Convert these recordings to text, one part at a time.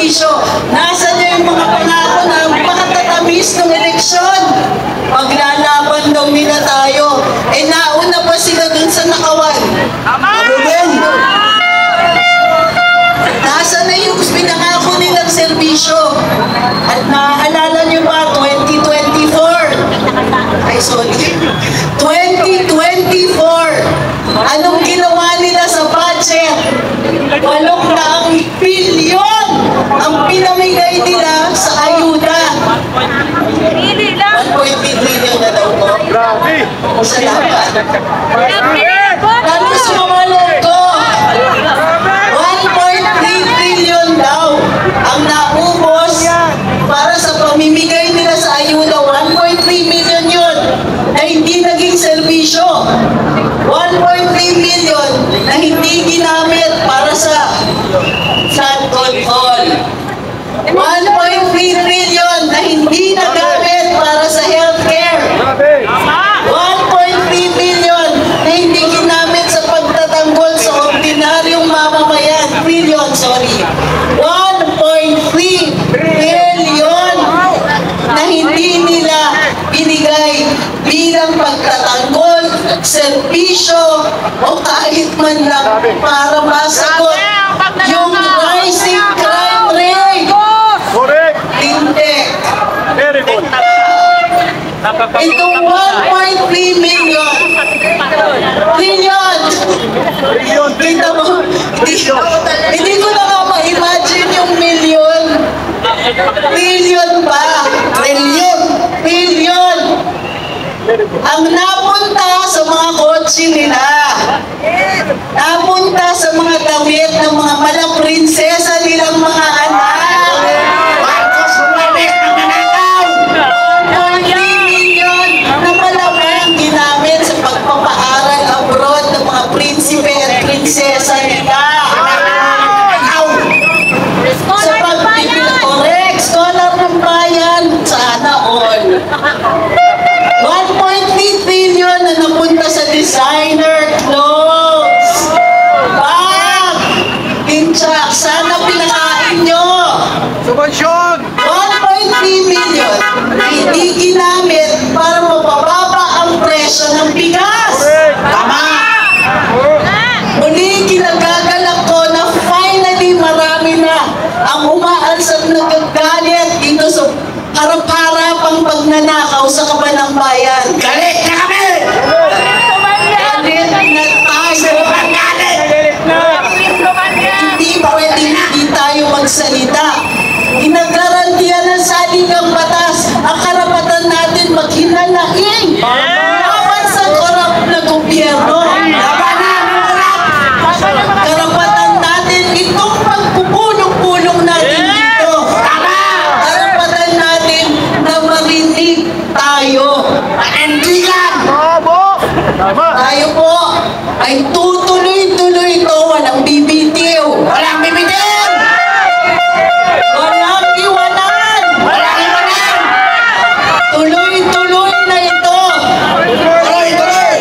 serbisyo. Nasaan na yung mga pangako na makatatamis ng eleksyon? Maglalaban daw nila tayo. Eh nauna pa sila dun sa nakawan. Ano din? Nasaan na yung pinangako nilang serbisyo? At naaalala nyo ba 2024? Ay sorry. 2024. Anong ginawa nila sa budget? 8 bilyon ang pinamigay nila sa ayuda. 1.3 billion na daw po. Salamat. Tapos mga logo, 1.3 billion daw ang naubos para sa pamimigay nila sa ayuda. 1.3 million yun na hindi naging serbisyo. 1.3 million na hindi ginamit para sa flood control. 1.3 trillion na hindi nagamit para sa healthcare. 1.3 billion na hindi ginamit sa pagtatanggol sa ordinaryong mamamayan. Trillion, sorry. 1.3 billion na hindi nila binigay bilang pagtatanggol, serbisyo, o kahit man lang para masagot yung rising crime rate. Hindi. Itong 1.3 million. Trillion. Kita mo, hindi ko na nga ma-imagine yung million. Trillion ba? Trillion. Billion. Ang napunta sa mga kotse nila, napunta sa mga damit ng mga malaprinsesa nilang mga anak. 1.3 million na malamang ginamit sa pagpapaaral abroad ng mga prinsipe at prinsesa nila. Sa pagpipil, correct, scholar ng bayan, sana all. 1.3 trillion na napunta sa designer clothes. Bag! Tinchak, sana pinakain nyo. Subensyon! 1.3 million na hindi ginamit para mapababa ang presyo ng bigas. Tama! Muli, kinagagalak ko na finally marami na ang umaalsat na gagalit dito sa harap-harapang pagnanakaw sa kabanang bayan. Galit na kami! Galit na tayo! Hindi pwedeng hindi tayo magsalita. Ginagarantiya ng saligang batas ang karapatan natin maghinalaing laban sa korap na gobyerno. Karapatan natin itong pagpupulong-pulong natin dito. Karapatan natin na marinig tayo. Panindigan! Tayo po ay tutuloy-tuloy ito. Walang bibitiw. Walang bibitiw! Walang iwanan! Walang iwanan! Tuloy-tuloy na ito. Tuloy-tuloy!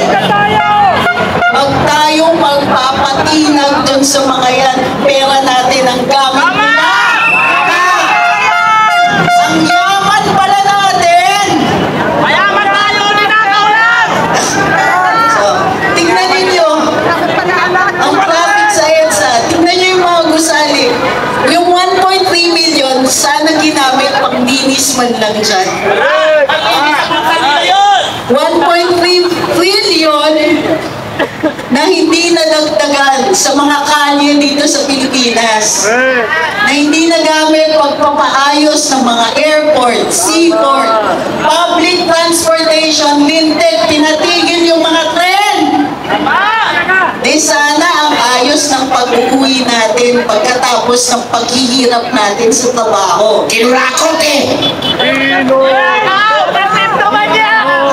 Huwag tayong magpapatinag dun sa mga yan. Pera natin ang gamit nila. Ang yaman pala natin. Mayaman tayo, ninakaw lang! So, tingnan ninyo ang traffic sa EDSA. Tingnan nyo yung mga gusali. Yung 1.3 million, sana ginamit pang linis man lang dyan. 1.3 trillion na hindi nadagdagan sa mga kalye dito sa Pilipinas. Na hindi nagamit pagpapaayos ng mga airport, seaport, public transportation, linted, pinatigil yung mga tren. Di sana ang ayos ng pag-uwi natin pagkatapos ng paghihirap natin sa trabaho. Kinulakot eh!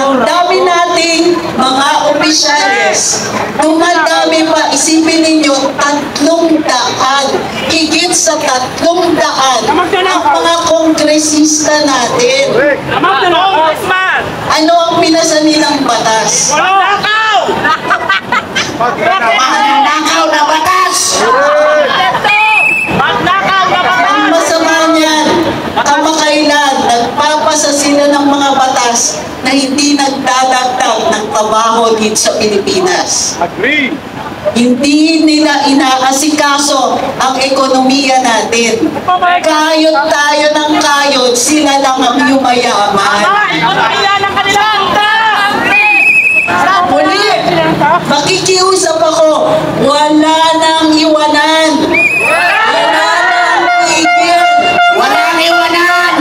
Ang dami nating mga opisyales, dumadami pa, isipin ninyo, 300, higit sa 300 ang mga kongresista natin. Ano ang pinasa nilang batas? Magnakaw na batas! Ang masama trabaho dito sa Pilipinas. Agree. Hindi nila inaasikaso ang ekonomiya natin. Kayod tayo ng kayod, sila lang ang yumayaman. Muli, makikiusap ako, wala nang iwanan. Wala nang tigil. Walang iwanan!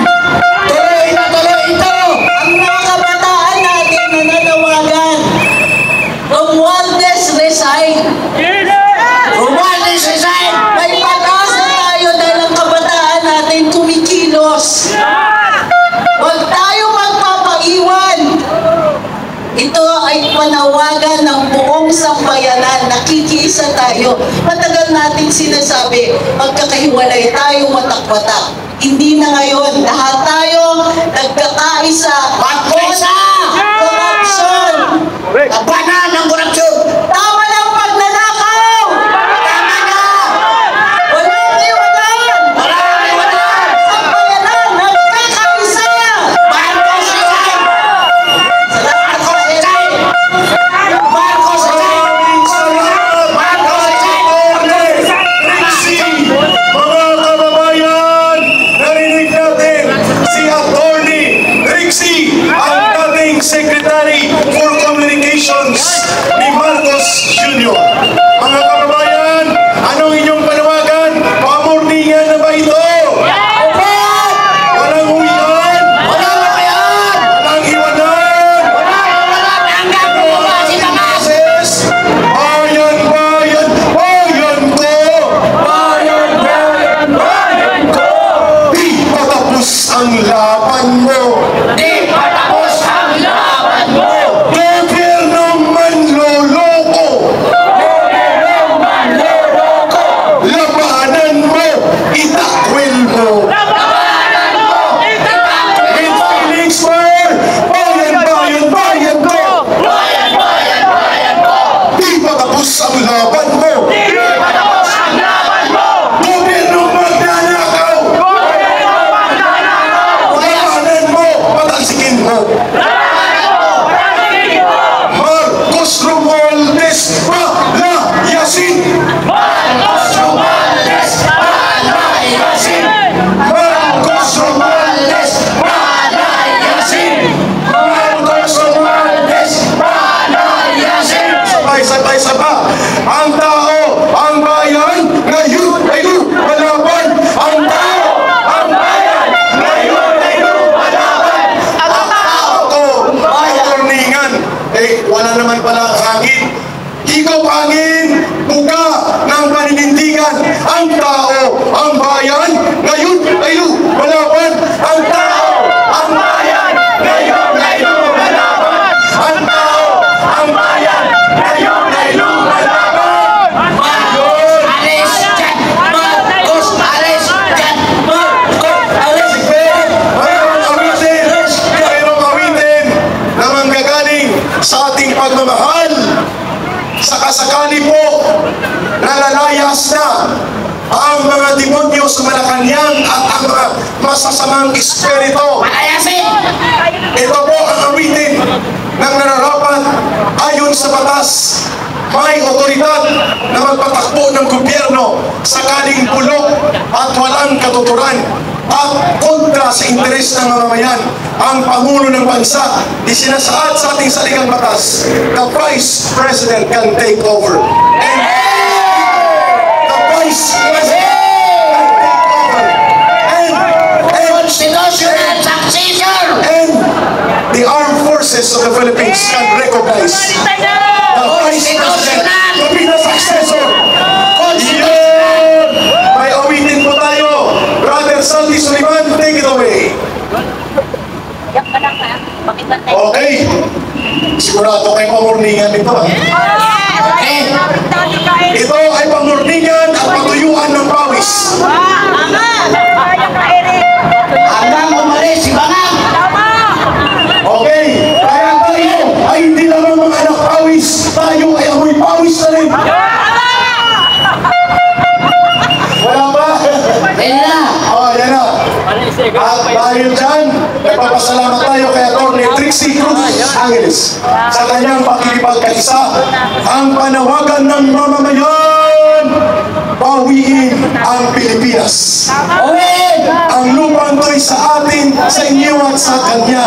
Tuloy na tuloy ito! Ang mga kabataan natin na nanawagan, Romualdez resign. Romualdez resign! May pag-asa tayo dahil ang kabataan natin kumikilos. Huwag tayo magpapaiwan. Ito ay panawagan ng buong sambayanan. Nakikiisa tayo. Matagal natin sinasabi, magkakahiwalay tayo watak-watak. Hindi na ngayon. Lahat tayo nagkakaisa. Pagkaisa! Corruption! Labanan ng korupsyon! Tama lang pagnanakaw! Tama na! Walang iwanan! Walang iwanan! Sambayanan, nagkakaisa! Marcos resign! Marcos resign! Marcos resign! Marcos resign! Mga kababayan, narinig natin si Attorney Rixie, ang dating Secretary for Communications ni Marcos Jr. Mga kababayan, anong inyong panawagan? Pamorningan na ba ito? Walang uwian? Walang iwanan! Walang iwanan? Hanggang bumaba si Bamas! Ses, bayan, bayan, bayan ko! Di patapos ang laban mo! Di patapos ang laban mo! Gobyernong manloloko! Labanan mo! Itakwil mo! With feelings for bayan, bayan, bayan ko! Bayan, bayan, bayan ko! Di patapos ang laban mo! Di patapos ang laban mo! Gobyernong magnanakaw! Labanan mo! Patalsikin mo! Marcos Romualdez palayasin! Marcos Romualdez palayasin! Marcos Romualdez Palayasin! Marcos Romualdez Palayasin! sabay-sabay-sabay ang tao, ang bayan, ngayon ay lumalaban! Ang tao, ang bayan, ngayon ay lumalaban! Ang tao ko, pagkorningan, wala naman pala ang hangin. Higop hangin, buga ng paninindigan. Ang tao, ang bayan, ngayon ay lumalaban! Ang tao, ang bayan, ngayon ay lumalaban! Ang tao, ang bayan, ngayon ay lumalaban! Ngayon! Alis dyan! Marcos! Alis dyan! Marcos! Alis! Mayroong awitin na manggagaling sa ating pagmamahal. Sakasakali po nalalayas na ang mga demonyo sa Malacanang at ang mga masasamang espiritu. Palayasin! Ito po ang awitin ng nararapat ayon sa batas. May otoridad na magpatakbo ng gobyerno sakaling bulok at walang katuturan at kontra sa interes ng mamamayan. Ang Pangulo ng Bansa isinasaad sa ating saligang batas, the Vice President can take over. And the Vice President can take over. Constitutional successor! And the armed forces of the Philippines can recognize the Vice President to be the successor. Yun! May awitin po tayo. Brother Sandy Suliman, take it away. Okay. Sigurado kayo pamurningan ito. Ito ay pamurningan at patuyuan ng pawis. Hanggang umalis si Bangang! Okay. Kaya tayo ay hindi lamang mga anak pawis. Tayo ay amoy pawis na rin. Wala ba? Yan na! Oh, yan na. At dahil dyan, nagpapasalamat tayo kay Atty. Trixie Cruz Angeles sa kanyang pakikipagkaisa. Ang panawagan ng mamamayan, bawiin ang Pilipinas. Ang lupang to'y sa atin, sa inyo at sa kanya.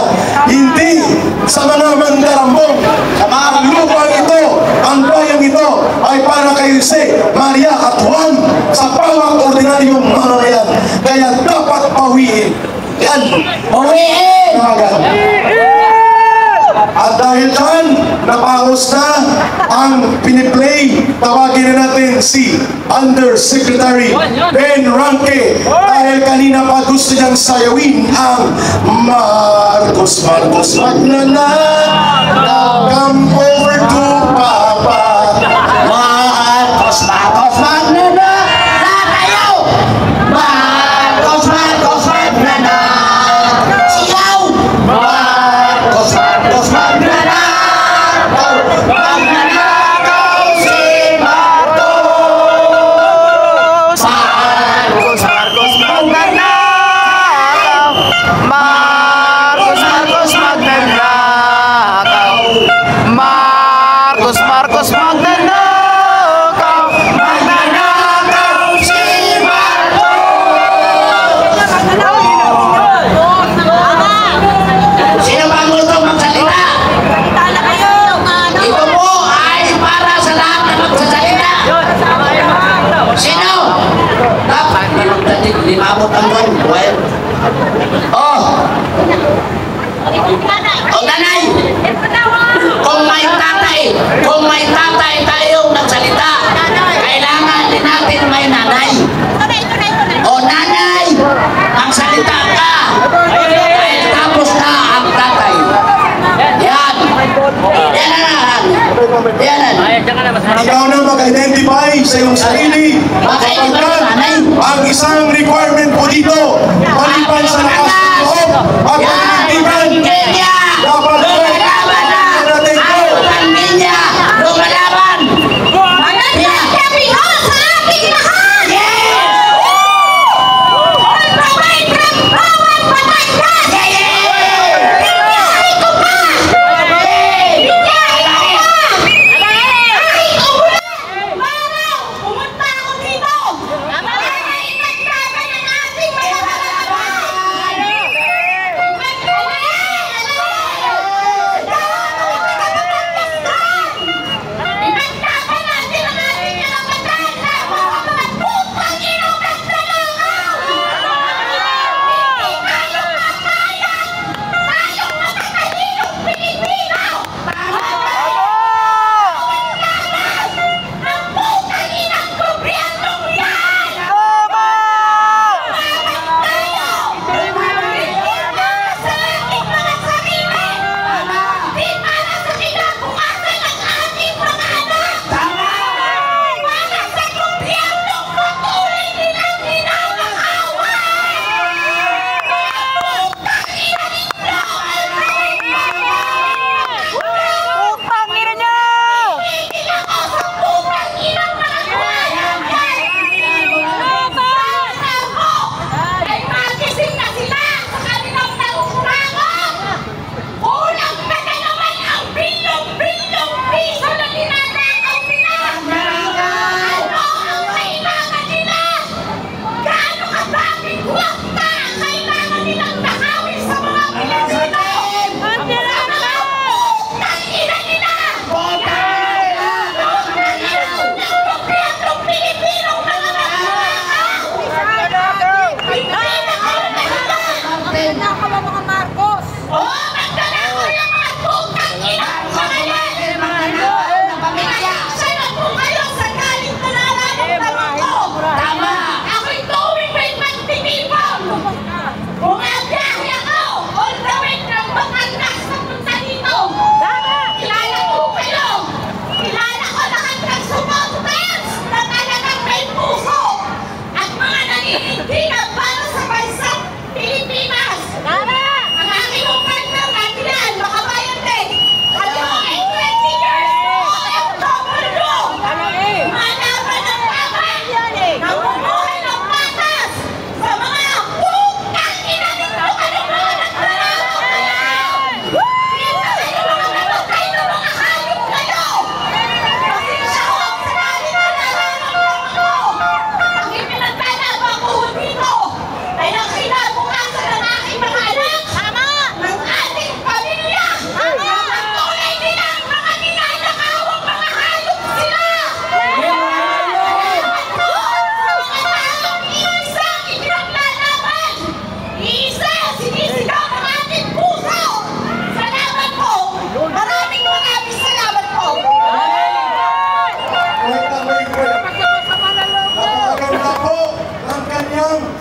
Hindi sa mga mandarambong. Ang lupang ito, ang bayang ito, ay para kay Jose, Maria at Juan sa bawat ordinaryong mamamayan. Kaya dapat bawiin. Yan. Bawiin! At dahil dyan, napaos na ang piniplay. Tawagin na natin si Undersecretary Ben Ranque. Dahil kanina pa gusto niyang sayawin ang Marcos, Marcos, Magnanakaw. Come over to Papa. Marcos, Marcos, Magnanakaw! Marcos, Marcos, Magnanakaw! Sigaw! Marcos, Marcos, Magnanakaw! Magnanakaw si Marcos! Marcos, Marcos, Magnanakaw! Marcos, Marcos, Magnanakaw! Marcos, Marcos, Magnanakaw! Magnanakaw si Marcos! Sino bang gustong magsalita? Ito po ay para sa lahat na magsasalita. Sino? Dapat limabot ang buwan. Oh! O nanay! Kung may tatay tayong nagsalita, kailangan din natin may nanay. O nanay, magsalita ka. Dahil tapos na ang tatay. Yan. Yan na. Yan na. Ikaw na mag-identify sa iyong sarili. Mag-identify, Ang isang requirement po dito, maliban sa lakas ng loob, at paninindigan, dapat po Lumalaban na! natin Ang po. pamilya! Lumalaban!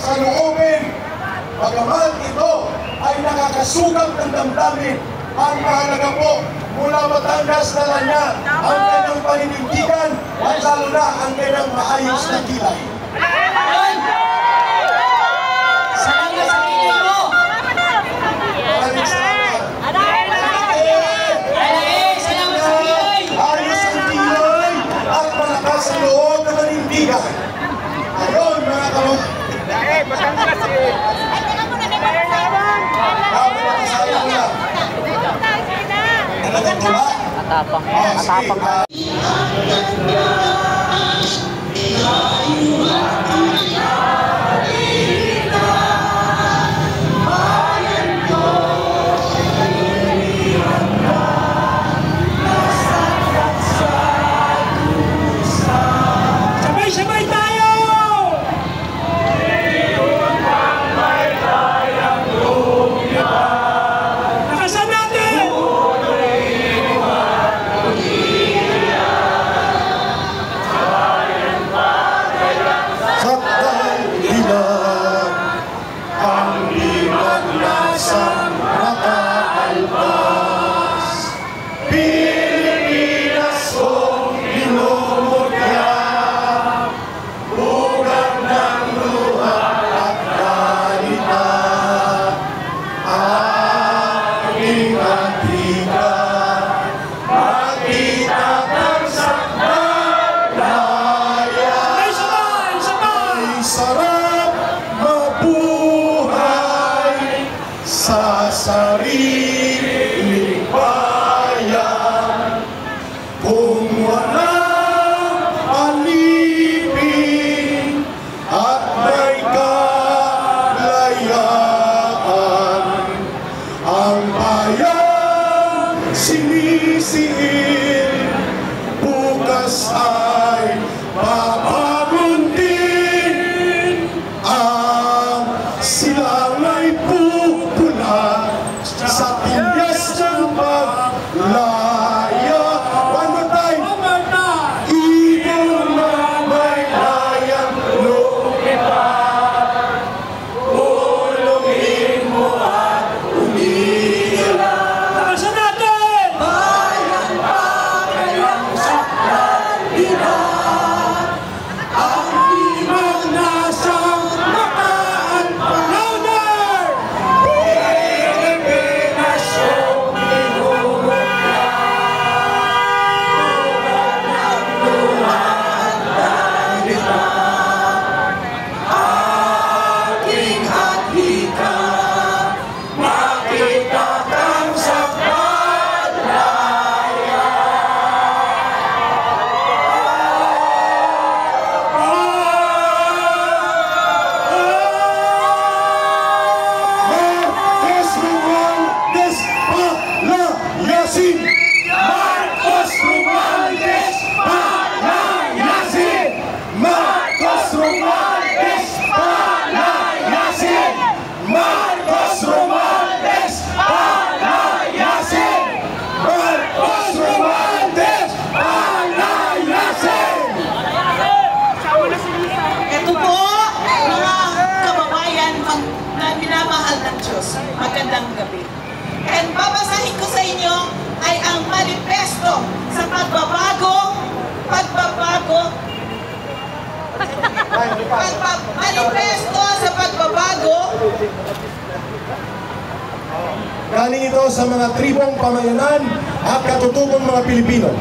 saloobin. Bagamat ito ay nakakasugat ng damdamin, ang mahalaga po mula Batangas na Lanya ang kanyang paninindigan at lalo na ang kanyang maayos na kilay. Salamat sa kilay mo! Maraming salamat. Salamat sa kilay! Ayos ang kilay at malakas ang loob na manindigan. Ayun mga kababayan. Talagang tula. Matapang. Sabay-sabay tayo! Nakasan natin! Sa dahilan ang limag nasa nakaalpas. Pilipinas kong minumutya, ugat ng luha at kalita. Aking antika, makita kang sakdalaya. Ay sarap mabuhay sa sariling bayan kung walang alipin at may kalayaan. Ang bayan sinisiil, bukas ay babagon din. Ang silang ay pupula sa tinyas ng paglaya. One more time. Ibon na may layang lumipad, ulungin mo at umiiyak. Nakasan natin! Bayan pa kayang sakdalihan, ang limang nasang nakaalpas. Louder! Pilipinas kong minumutya, ugat ng luha at kalita. Aking atika, makita kang sakdalaya. Marcos Romualdez palayasin! Marcos Romualdez palayasin! Marcos Romualdez palayasin! Marcos Romualdez palayasin! Marcos Romualdez palayasin! Ito po, mga kababayan na minamahal ng Diyos. Magandang gabi. And babasahin ko sa inyo ay ang manifesto sa manifesto sa pagbabago. Galing ito sa mga tribong pamayanan at katutubong mga Pilipino.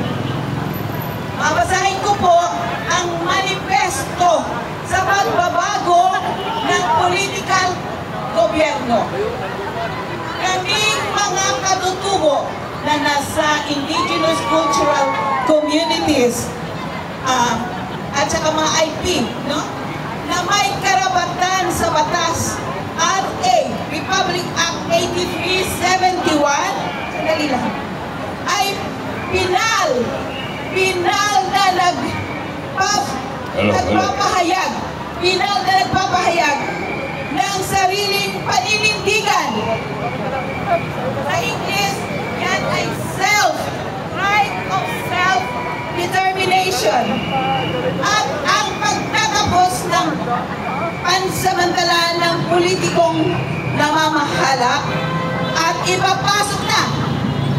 Babasahin ko po ang manifesto sa pagbabago ng political gobyerno. Kaming mga katutubo na nasa indigenous cultural communities at saka mga IP, no? Na may karapatan sa batas RA, Republic Act 8371, sandali lang, ay pinal na nagpapahayag ng sariling paninindigan. Sa English, yan ay right of self-determination. At ang pagtatapos ng pansamantala politikong namamahala at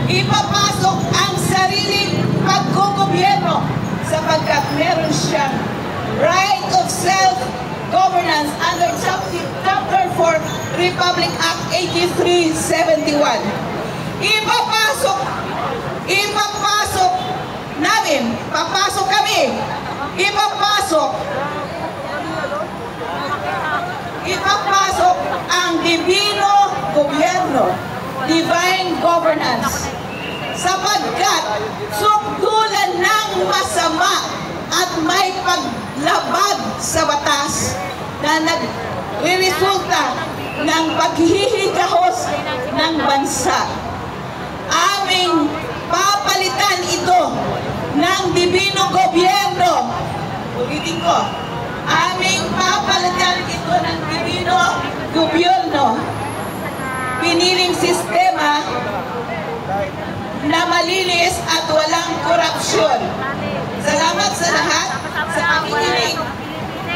ipapasok ang sariling pagkugobyerno sapagkat meron siyang right of self-governance under Chapter 4 Republic Act 8371. Ipapasok ang divino gobyerno, divine governance, sapagkat sukdulan ng masama at may paglabag sa batas na nagre-resulta ng paghihigahos ng bansa. Aming papalitan ito ng divino gobyerno. Ulitin ko, aming papalitan ito ng divino gobyerno. Piniling sistema na malinis at walang korupsyon. Salamat sa lahat sa pakikinig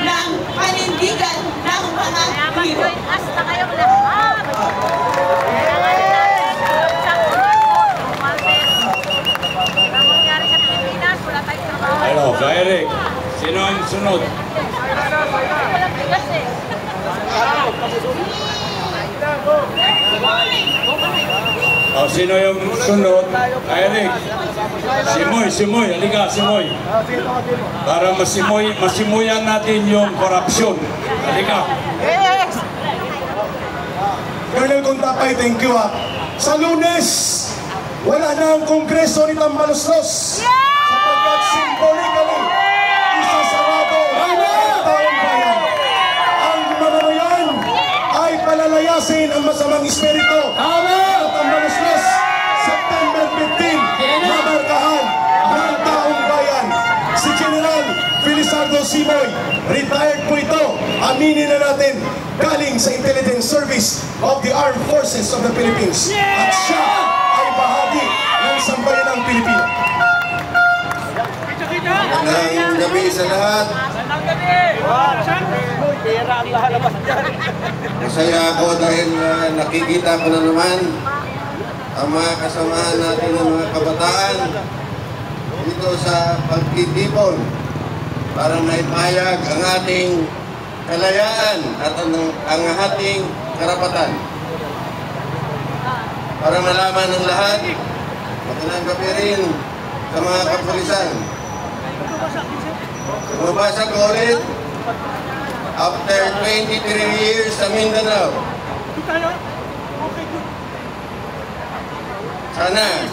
ng panindigan ng mga Pilipino. Hasta kayong lahat. Ang mangyari sa Pilipinas, wala tayong trabaho. Hello, Eric. Sino ang sunod? Walang bigas eh. Sino yung sunod? Eric. Simoy. Halika, Simoy. Para masimuyan natin yung korupsyon. Halika. Colonel Contapay, thank you ha. Sa Lunes, wala na ang Kongreso ni Tambaloslos. Sapagkat symbolically, isasarado ang taong bayan. Ang mamamayan ay palalayasin ang masamang espiritu. At Tambaloslos, September 15, mamarkahan ng taong bayan. Si General Felizardo Simoy, retired po ito. Aminin na natin, galing sa Intelligence Service of the Armed Forces of the Philippines. At siya ay bahagi ng sambayanang Pilipino. Magandang gabi sa lahat. Masaya ako dahil nakikita ko na naman ang mga kasamahan natin ng mga kabataan dito sa pagtitipon para maipahayag ang ating kalayaan at ang ating karapatan. Para malaman ng lahat, magandang gabi rin sa mga kapulisan. Mabasa ko ulit, after 23 years sa Mindanao, sana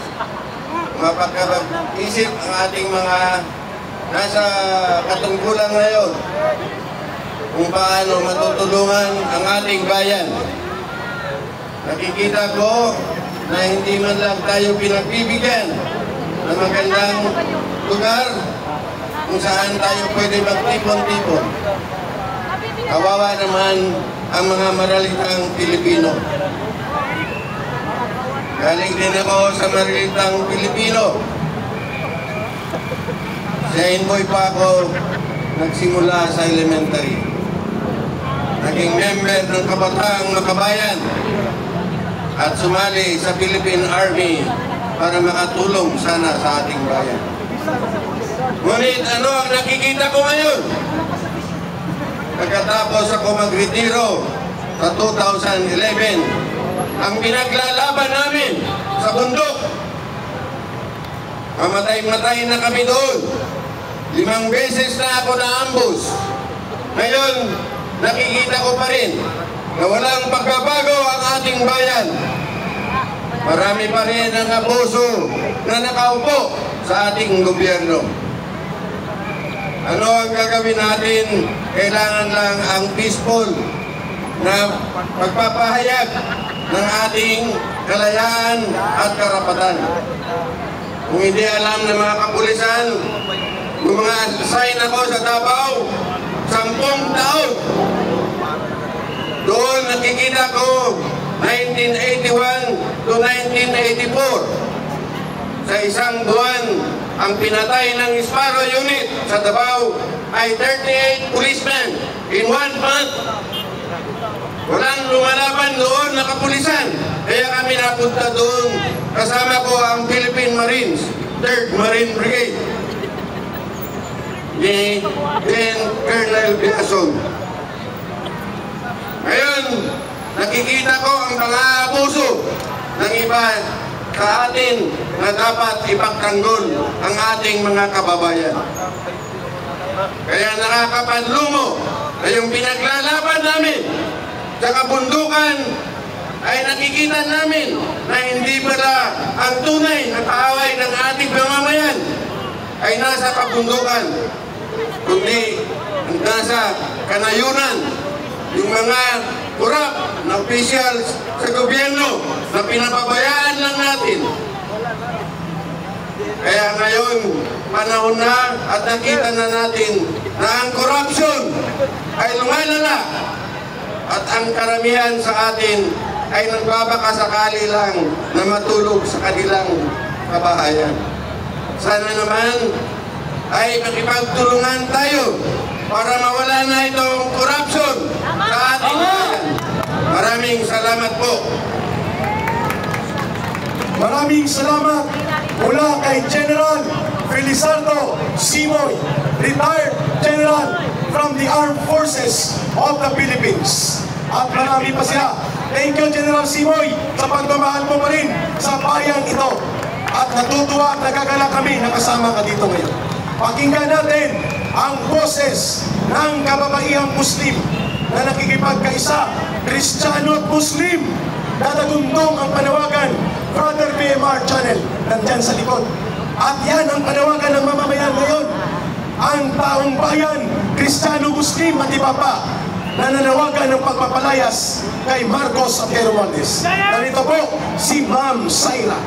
mapagkabag-isip ang ating mga nasa katungkulan ngayon kung paano matutulungan ang ating bayan. Nakikita ko na hindi man lang tayo pinagbibigyan ng magandang lugar kung saan tayo pwede magtipon-tipon. Kawawa naman ang mga maralitang Pilipino. Galing din ako sa maralitang Pilipino. Sa Inboy pa ako nagsimula sa elementary. Naging member ng Kabataang Makabayan at sumali sa Philippine Army para makatulong sana sa ating bayan. Ngunit ano ang nakikita ko ngayon? Pagkatapos ako magretiro sa 2011, ang pinaglalaban namin sa bundok, mamatay-matay na kami doon. 5 beses na ako na-ambush. Ngayon, nakikita ko pa rin na walang pagbabago ang ating bayan. Marami pa rin ang abuso na nakaupo sa ating gobyerno. Ano ang gagawin natin? Kailangan lang ang peaceful na pagpapahayag ng ating kalayaan at karapatan. Kung hindi alam ng mga kapulisan, kung mga assign ako sa Davao, 10 taon. Doon nakikita ko 1981 to 1984. Sa isang buwan, ang pinatay ng Sparrow Unit sa Davao ay 38 policemen in 1 month. Walang kapulisan. Kaya kami napunta doon. Kasama ko ang Philippine Marines, 3rd Marine Brigade, ni Colonel Biason. Ngayon, nakikita ko ang mga abuso ng iba sa atin na dapat ipagtanggol ang ating mga kababayan. Kaya nakakapanlumo na yung pinaglalaban namin sa kabundukan ay nakikita namin na hindi pala ang tunay na kaaway ng ating mamamayan ay nasa kabundukan, kundi nasa kanayunan, yung mga kurap na officials sa gobyerno na pinapabayaan lang natin. Kaya ngayon, panahon na at nakita na natin na ang corruption ay lumalala at ang karamihan sa atin ay nagbabakasakali lang na matulog sa kanilang kabahayan. Sana naman ay makipagtulungan tayo para mawala na itong corruption sa ating bayan. Maraming salamat po. Maraming salamat mula kay General Felizardo Simoy, retired General from the Armed Forces of the Philippines. At marami pa siya. Thank you, General Simoy, sa pagmamahal mo pa rin sa bayan ito. At natutuwa at nagagala kami na kasama ka dito ngayon. Pakinggan natin ang boses ng kababaihang Muslim na nakikipagkaisa, Kristiyano at Muslim. Dadagundong ang panawagan, Brother BMR Channel, nandyan sa likod. At yan ang panawagan ng mamamayan ngayon. Ang taong bayan, Kristiyano, Muslim at iba pa, nananawagan ng pagpapalayas kay Marcos Apero Valdez. Narito po si Ma'am Saira.